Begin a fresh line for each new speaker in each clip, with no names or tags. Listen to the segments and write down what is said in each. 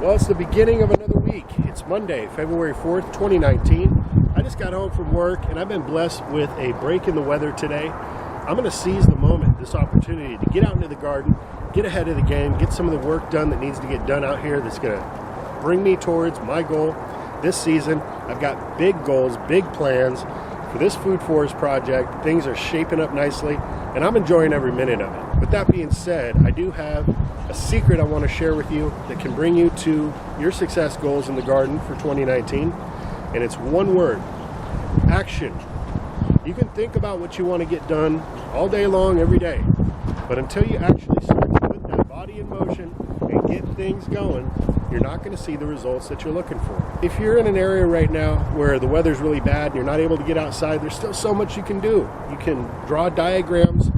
Well, it's the beginning of another week. It's Monday, February 4th, 2019. I just got home from work and I've been blessed with a break in the weather today. I'm going to seize the moment, this opportunity to get out into the garden, get ahead of the game, get some of the work done that needs to get done out here that's going to bring me towards my goal this season. I've got big goals, big plans for this food forest project. Things are shaping up nicely and I'm enjoying every minute of it. With that being said, I do have a secret I want to share with you that can bring you to your success goals in the garden for 2019, and it's one word: action. You can think about what you want to get done all day long, every day, but until you actually start to put that body in motion and get things going, you're not going to see the results that you're looking for. If you're in an area right now where the weather's really bad and you're not able to get outside, there's still so much you can do. You can draw diagrams,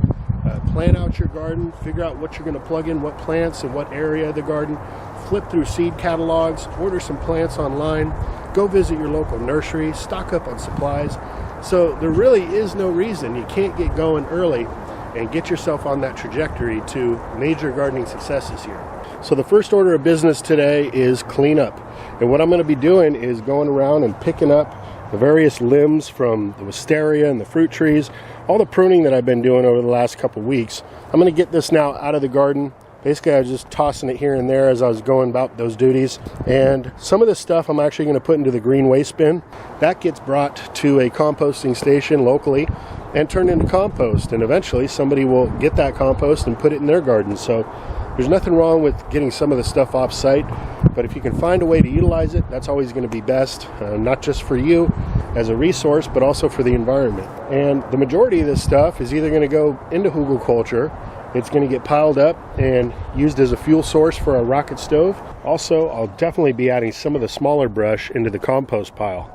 plan out your garden, figure out what you're going to plug in, what plants in what area of the garden, flip through seed catalogs, order some plants online, go visit your local nursery, stock up on supplies. So there really is no reason you can't get going early and get yourself on that trajectory to major gardening successes here. So the first order of business today is cleanup. And what I'm going to be doing is going around and picking up the various limbs from the wisteria and the fruit trees, all the pruning that I've been doing over the last couple weeks. I'm going to get this now out of the garden. Basically, I was just tossing it here and there as I was going about those duties. And some of this stuff I'm actually going to put into the green waste bin. That gets brought to a composting station locally and turned into compost. And eventually somebody will get that compost and put it in their garden. So there's nothing wrong with getting some of the stuff off site, but if you can find a way to utilize it, that's always going to be best, not just for you as a resource, but also for the environment. And the majority of this stuff is either going to go into hugelkultur, it's going to get piled up and used as a fuel source for our rocket stove. Also, I'll definitely be adding some of the smaller brush into the compost pile.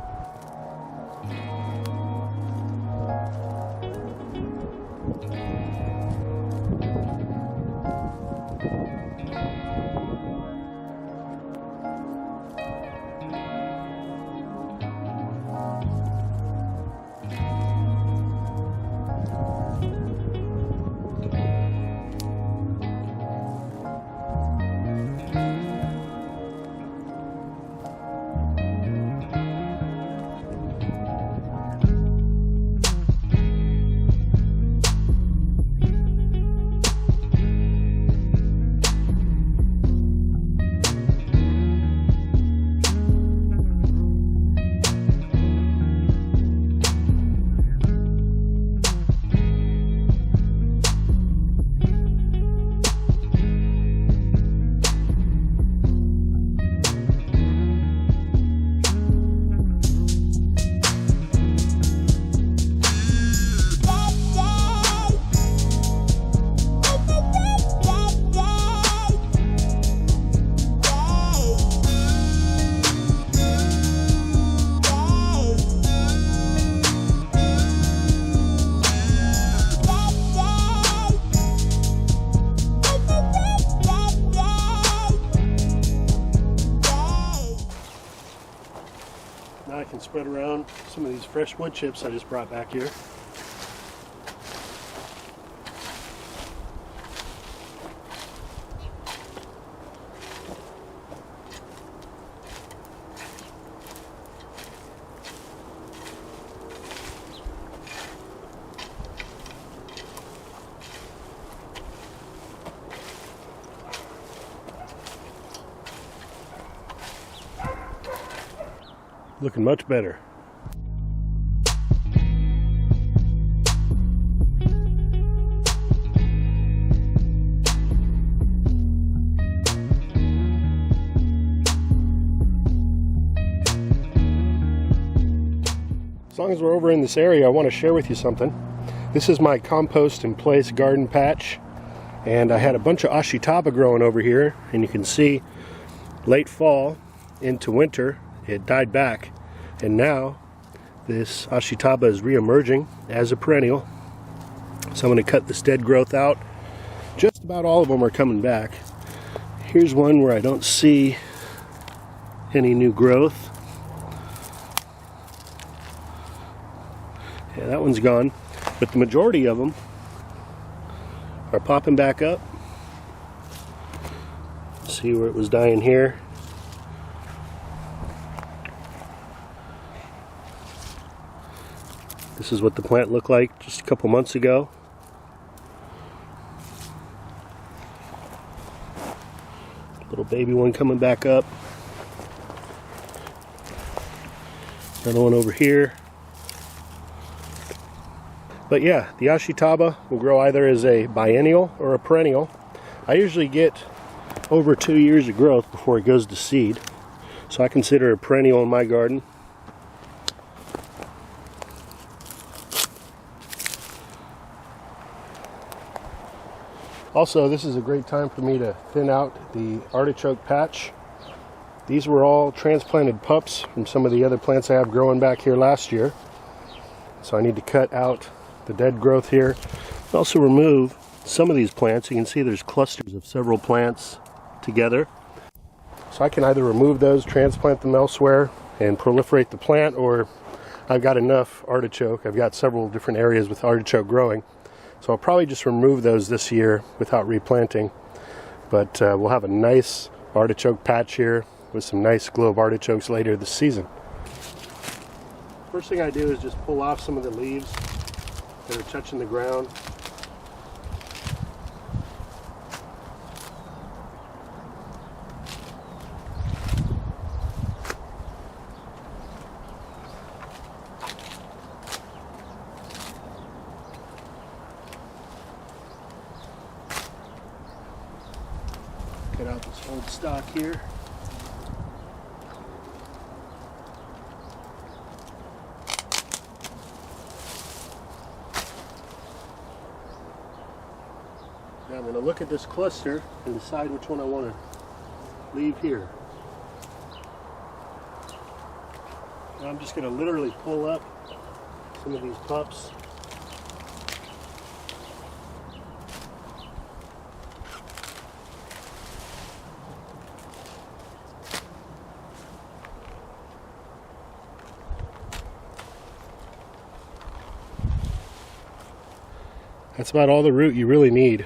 Now I can spread around some of these fresh wood chips I just brought back here. Looking much better. As long as we're over in this area, I want to share with you something. This is my compost in place garden patch, and I had a bunch of ashitaba growing over here, and you can see late fall into winter it died back, and now this ashitaba is re-emerging as a perennial. So I'm going to cut this dead growth out. Just about all of them are coming back. Here's one where I don't see any new growth. Yeah, that one's gone, but the majority of them are popping back up. See where it was dying here, This is what the plant looked like just a couple months ago. Little baby one coming back up. Another one over here. But yeah, the Ashitaba will grow either as a biennial or a perennial. I usually get over 2 years of growth before it goes to seed. So I consider it a perennial in my garden. Also, this is a great time for me to thin out the artichoke patch. These were all transplanted pups from some of the other plants I have growing back here last year. So I need to cut out the dead growth here. Also remove some of these plants. You can see there's clusters of several plants together. So I can either remove those, transplant them elsewhere, and proliferate the plant, or I've got enough artichoke. I've got several different areas with artichoke growing. So I'll probably just remove those this year without replanting. But we'll have a nice artichoke patch here with some nice globe artichokes later this season. First thing I do is just pull off some of the leaves that are touching the ground. Get out this old stock here. Now I'm going to look at this cluster and decide which one I want to leave here. Now I'm just going to literally pull up some of these pups. That's about all the root you really need.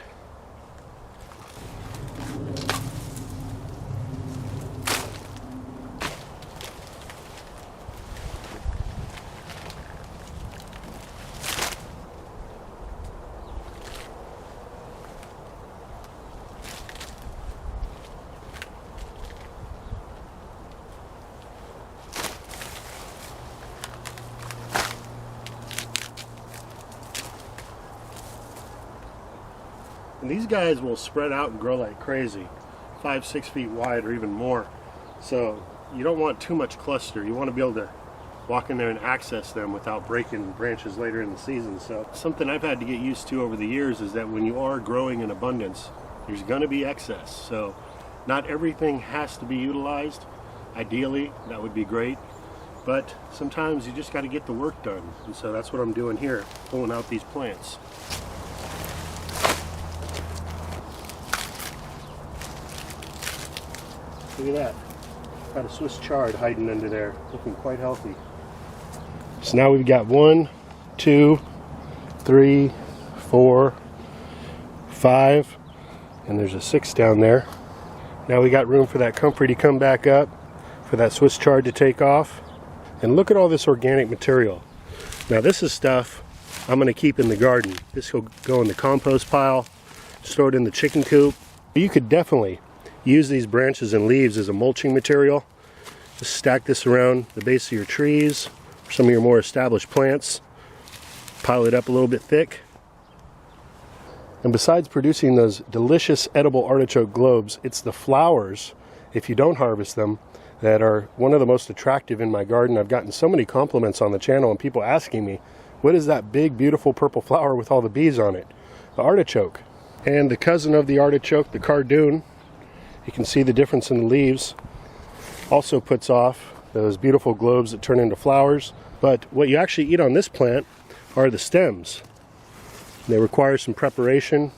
And these guys will spread out and grow like crazy, 5-6 feet wide or even more. So you don't want too much cluster. You want to be able to walk in there and access them without breaking branches later in the season. So something I've had to get used to over the years is that when you are growing in abundance, there's going to be excess. So not everything has to be utilized. Ideally, that would be great. But sometimes you just got to get the work done. And so that's what I'm doing here, pulling out these plants. Look at that. Got a Swiss chard hiding under there, looking quite healthy. So now we've got 1, 2, 3, 4, 5, and there's a 6 down there. Now we got room for that comfrey to come back up, for that Swiss chard to take off. And look at all this organic material. Now this is stuff I'm going to keep in the garden. This will go in the compost pile, store it in the chicken coop. You could definitely use these branches and leaves as a mulching material. Just stack this around the base of your trees, or some of your more established plants. Pile it up a little bit thick. And besides producing those delicious edible artichoke globes, it's the flowers, if you don't harvest them, that are one of the most attractive in my garden. I've gotten so many compliments on the channel and people asking me, what is that big beautiful purple flower with all the bees on it? The artichoke. And the cousin of the artichoke, the cardoon, you can see the difference in the leaves, also puts off those beautiful globes that turn into flowers. But what you actually eat on this plant are the stems. They require some preparation,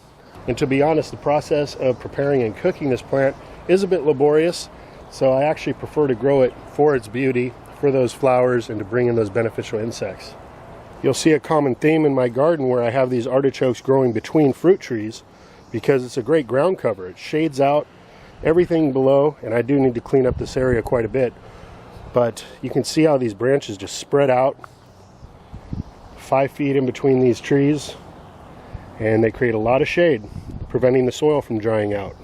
and to be honest, the process of preparing and cooking this plant is a bit laborious, so I actually prefer to grow it for its beauty, for those flowers, and to bring in those beneficial insects. You'll see a common theme in my garden where I have these artichokes growing between fruit trees because it's a great ground cover. It shades out everything below, and I do need to clean up this area quite a bit, but you can see how these branches just spread out 5 feet in between these trees, and they create a lot of shade, preventing the soil from drying out.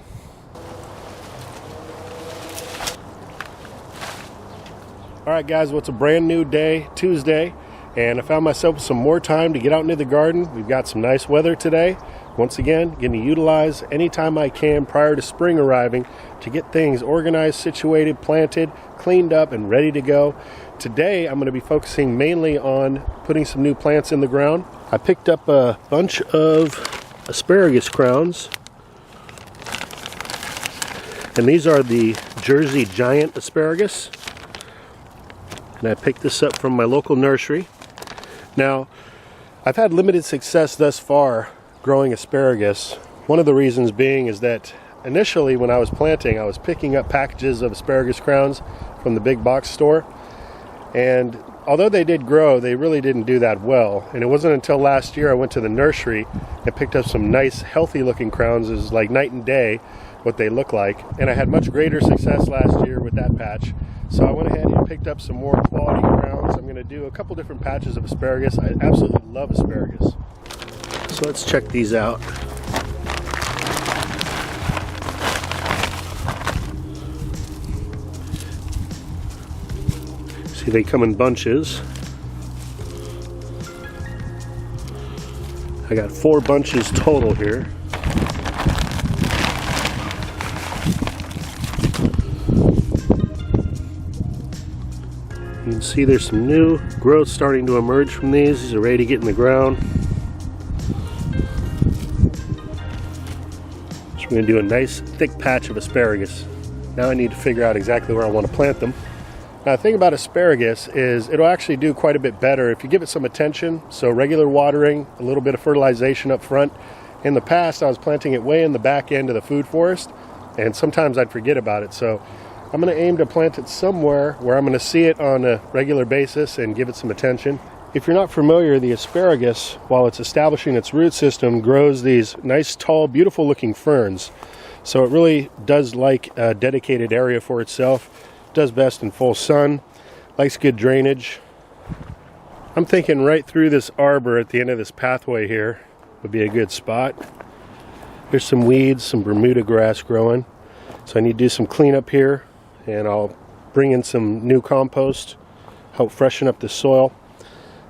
Alright guys, well, it's a brand new day, Tuesday, and I found myself with some more time to get out into the garden. We've got some nice weather today. Once again, going to utilize any time I can prior to spring arriving to get things organized, situated, planted, cleaned up, and ready to go. Today, I'm going to be focusing mainly on putting some new plants in the ground. I picked up a bunch of asparagus crowns, and these are the Jersey Giant asparagus. And I picked this up from my local nursery. Now, I've had limited success thus far growing asparagus. One of the reasons being is that initially when I was planting, I was picking up packages of asparagus crowns from the big box store. And although they did grow, they really didn't do that well. And it wasn't until last year I went to the nursery and picked up some nice, healthy looking crowns. It was like night and day what they look like. And I had much greater success last year with that patch. So I went ahead and picked up some more quality crowns. I'm going to do a couple different patches of asparagus. I absolutely love asparagus. So let's check these out. See, they come in bunches. I got 4 bunches total here. You can see there's some new growth starting to emerge from these. These are ready to get in the ground. So we're going to do a nice thick patch of asparagus. Now I need to figure out exactly where I want to plant them. Now the thing about asparagus is it'll actually do quite a bit better if you give it some attention. So regular watering, a little bit of fertilization up front. In the past I was planting it way in the back end of the food forest, and sometimes I'd forget about it. So I'm going to aim to plant it somewhere where I'm going to see it on a regular basis and give it some attention. If you're not familiar, the asparagus, while it's establishing its root system, grows these nice, tall, beautiful looking ferns. So it really does like a dedicated area for itself. It does best in full sun, likes good drainage. I'm thinking right through this arbor at the end of this pathway here would be a good spot. There's some weeds, some Bermuda grass growing. So I need to do some cleanup here. And I'll bring in some new compost, help freshen up the soil,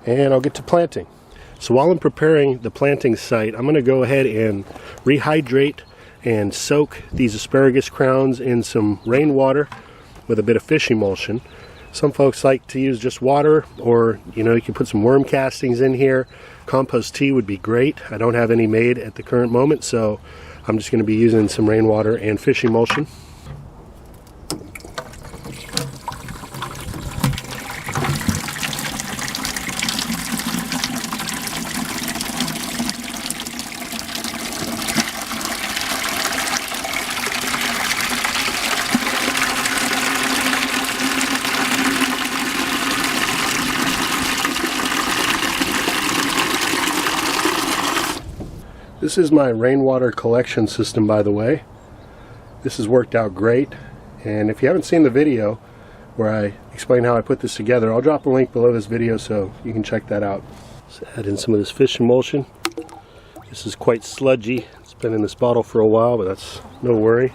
and I'll get to planting. So while I'm preparing the planting site, I'm going to go ahead and rehydrate and soak these asparagus crowns in some rainwater with a bit of fish emulsion. Some folks like to use just water, or you can put some worm castings in here. Compost tea would be great. I don't have any made at the current moment, so I'm just going to be using some rainwater and fish emulsion. This is my rainwater collection system, by the way. This has worked out great, and if you haven't seen the video where I explain how I put this together, I'll drop a link below this video so you can check that out. Let's add in some of this fish emulsion. This is quite sludgy. It's been in this bottle for a while, but that's no worry.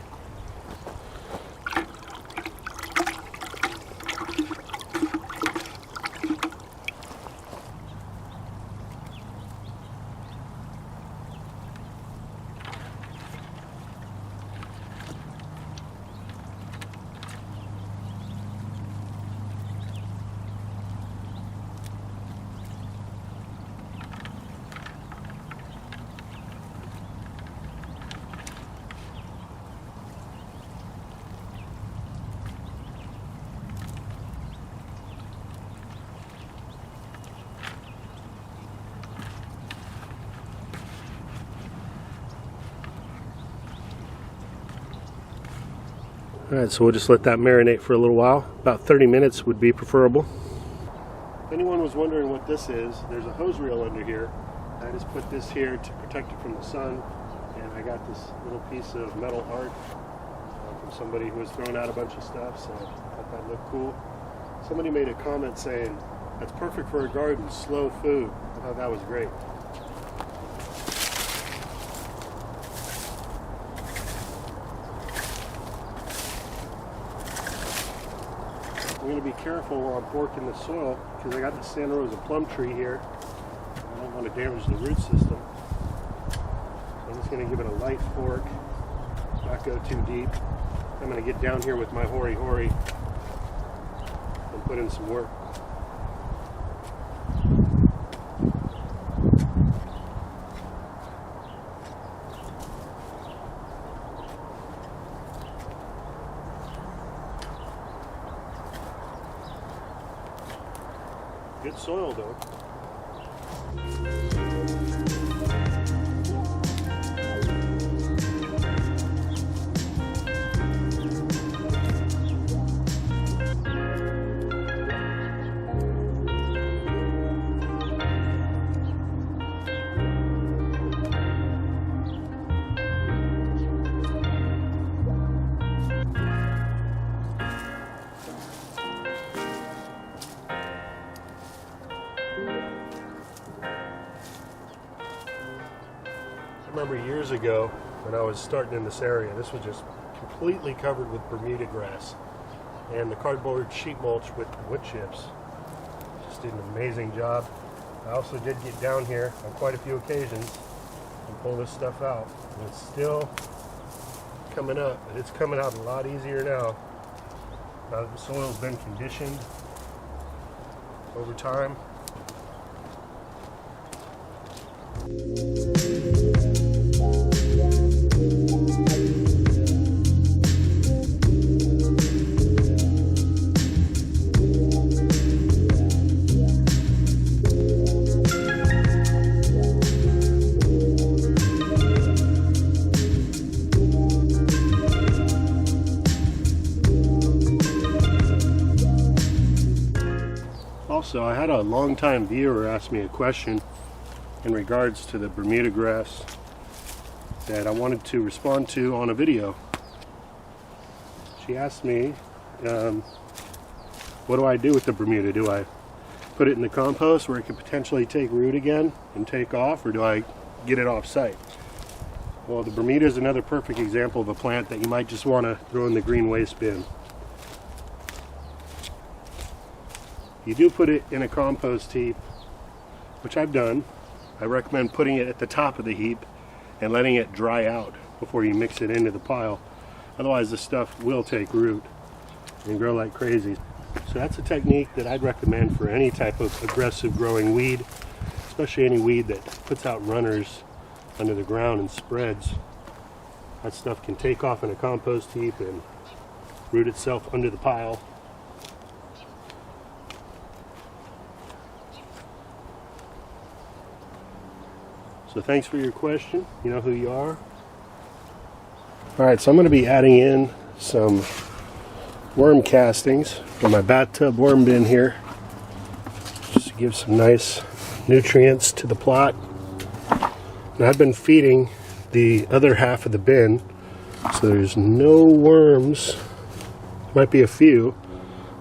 Alright, so we'll just let that marinate for a little while. About 30 minutes would be preferable. If anyone was wondering what this is, there's a hose reel under here. I just put this here to protect it from the sun, and I got this little piece of metal art from somebody who was throwing out a bunch of stuff, so I thought that looked cool. Somebody made a comment saying, That's perfect for a garden, slow food. I thought that was great. I'm going to be careful while I'm forking the soil because I got the Santa Rosa plum tree here. I don't want to damage the root system. I'm just going to give it a light fork, not go too deep. I'm going to get down here with my hori-hori and put in some work. Good soil though. I remember years ago when I was starting in this area, this was just completely covered with Bermuda grass, and the cardboard sheet mulch with wood chips just did an amazing job. I also did get down here on quite a few occasions and pull this stuff out, and it's still coming up, but it's coming out a lot easier now that the soil's been conditioned over time. Also, I had a long-time viewer ask me a question in regards to the Bermuda grass that I wanted to respond to on a video. She asked me, what do I do with the Bermuda? Do I put it in the compost where it could potentially take root again and take off, or do I get it off site? Well, the Bermuda is another perfect example of a plant that you might just want to throw in the green waste bin. You do put it in a compost heap, which I've done. I recommend putting it at the top of the heap and letting it dry out before you mix it into the pile. Otherwise the stuff will take root and grow like crazy. So that's a technique that I'd recommend for any type of aggressive growing weed, especially any weed that puts out runners under the ground and spreads. That stuff can take off in a compost heap and root itself under the pile. So thanks for your question. You know who you are. Alright, so I'm going to be adding in some worm castings from my bathtub worm bin here, just to give some nice nutrients to the plot. And I've been feeding the other half of the bin, so there's no worms. Might be a few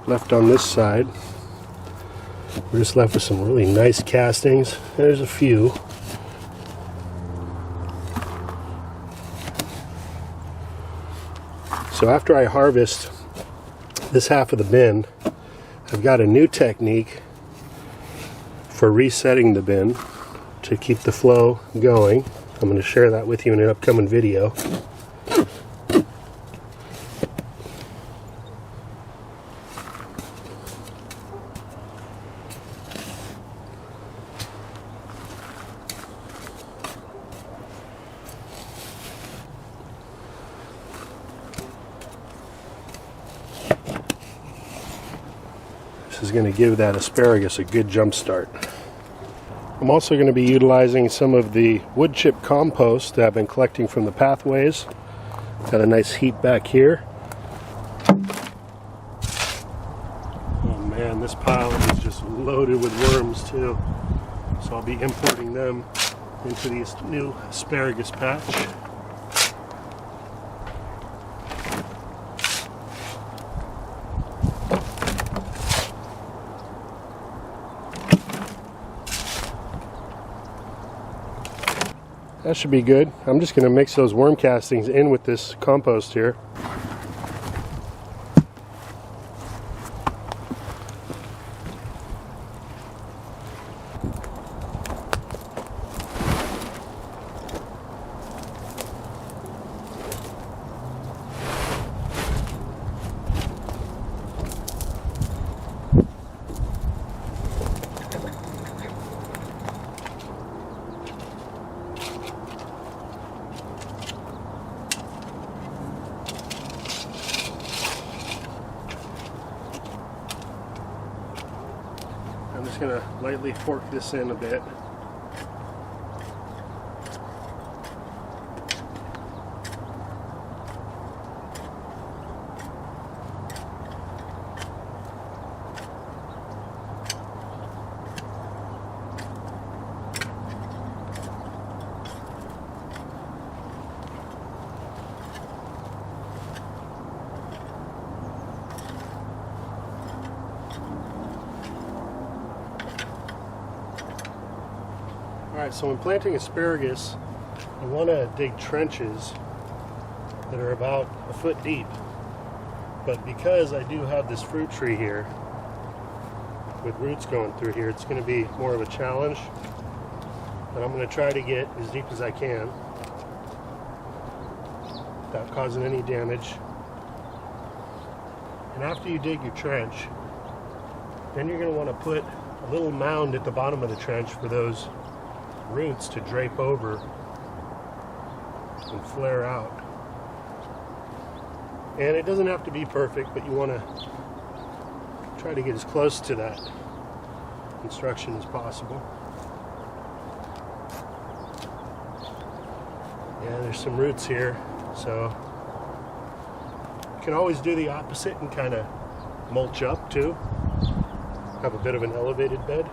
left on this side. We're just left with some really nice castings. There's a few. So after I harvest this half of the bin, I've got a new technique for resetting the bin to keep the flow going. I'm going to share that with you in an upcoming video. This is going to give that asparagus a good jump start. I'm also going to be utilizing some of the wood chip compost that I've been collecting from the pathways. Got a nice heap back here. Oh man, this pile is just loaded with worms too. So I'll be importing them into this new asparagus patch. That should be good. I'm just going to mix those worm castings in with this compost here. I'm just going to lightly fork this in a bit. Alright, so when planting asparagus, I want to dig trenches that are about a foot deep. But because I do have this fruit tree here, with roots going through here, it's going to be more of a challenge. But I'm going to try to get as deep as I can without causing any damage. And after you dig your trench, then you're going to want to put a little mound at the bottom of the trench for those roots to drape over and flare out. And it doesn't have to be perfect, but you want to try to get as close to that construction as possible. Yeah, there's some roots here, so you can always do the opposite and kind of mulch up too. Have a bit of an elevated bed.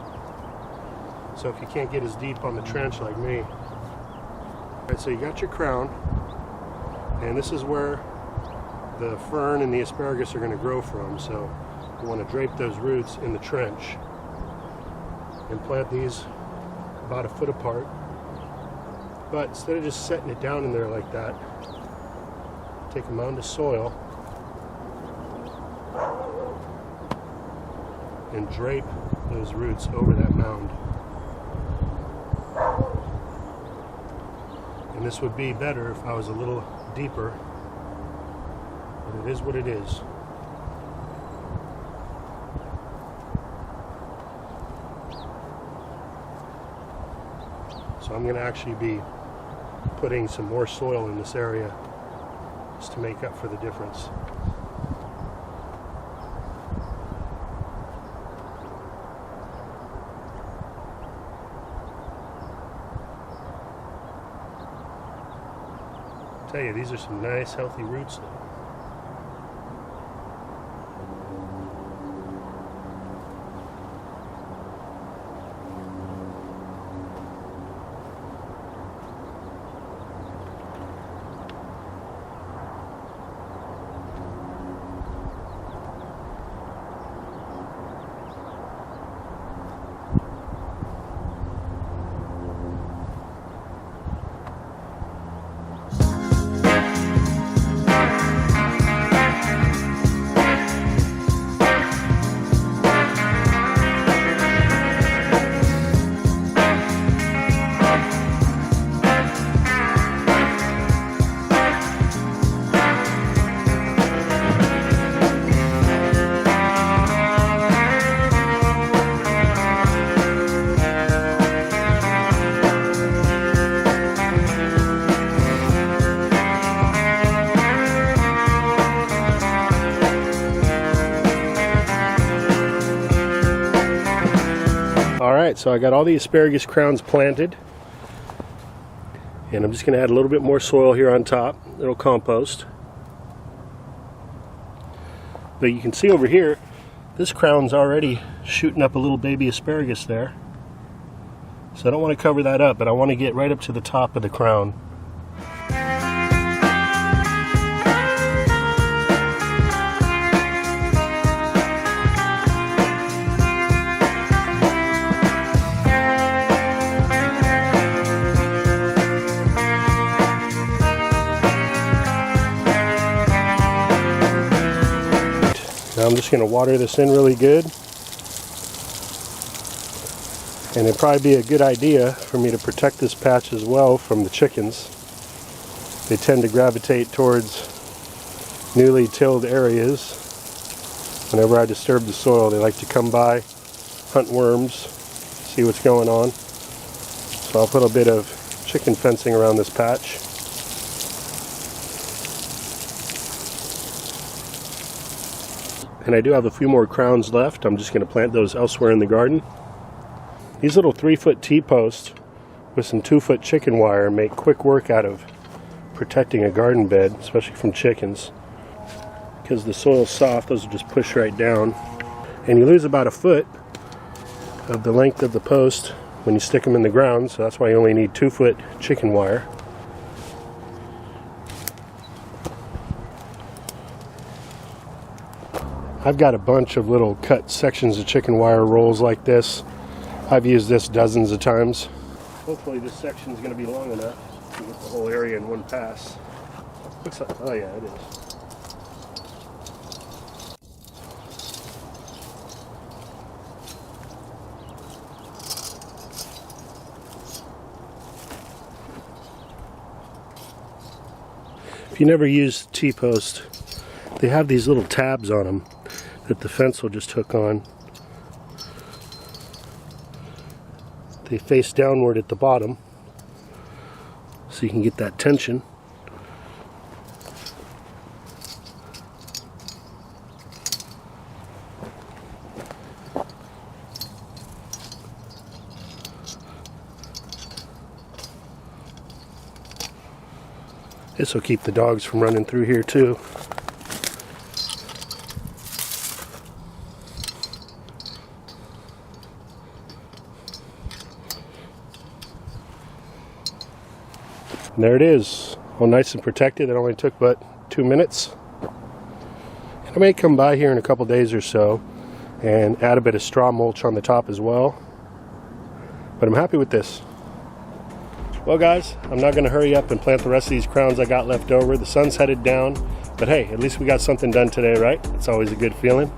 So if you can't get as deep on the trench like me. Alright, so you got your crown, and this is where the fern and the asparagus are going to grow from. So you want to drape those roots in the trench and plant these about a foot apart. But instead of just setting it down in there like that, take a mound of soil and drape those roots over that mound. And this would be better if I was a little deeper, but it is what it is. So I'm going to actually be putting some more soil in this area just to make up for the difference. I tell you, these are some nice healthy roots though. Alright, so I got all the asparagus crowns planted, and I'm just going to add a little bit more soil here on top, a little compost. But you can see over here, this crown's already shooting up a little baby asparagus there. So I don't want to cover that up, but I want to get right up to the top of the crown. Now I'm just going to water this in really good. And it'd probably be a good idea for me to protect this patch as well from the chickens. They tend to gravitate towards newly tilled areas. Whenever I disturb the soil, they like to come by, hunt worms, see what's going on. So I'll put a bit of chicken fencing around this patch. And I do have a few more crowns left. I'm just going to plant those elsewhere in the garden. These little 3-foot T-posts with some 2-foot chicken wire make quick work out of protecting a garden bed, especially from chickens. Because the soil's soft, those will just push right down. And you lose about a foot of the length of the post when you stick them in the ground, so that's why you only need 2-foot chicken wire. I've got a bunch of little cut sections of chicken wire rolls like this. I've used this dozens of times. Hopefully this section is going to be long enough to get the whole area in one pass. Looks like, oh yeah, it is. If you never use T-post, they have these little tabs on them that the fence will just hook on. They face downward at the bottom, so you can get that tension. This will keep the dogs from running through here too. And there it is, all nice and protected. It only took but 2 minutes. And I may come by here in a couple days or so and add a bit of straw mulch on the top as well. But I'm happy with this. Well guys, I'm not going to hurry up and plant the rest of these crowns I got left over. The sun's headed down, but hey, at least we got something done today, right? It's always a good feeling.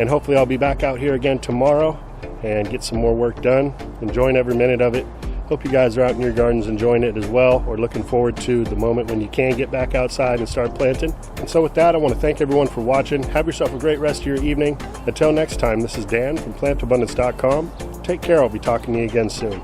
And hopefully I'll be back out here again tomorrow and get some more work done, enjoying every minute of it. Hope you guys are out in your gardens enjoying it as well, or looking forward to the moment when you can get back outside and start planting. And so with that, I want to thank everyone for watching. Have yourself a great rest of your evening. Until next time, this is Dan from plantabundance.com. Take care. I'll be talking to you again soon.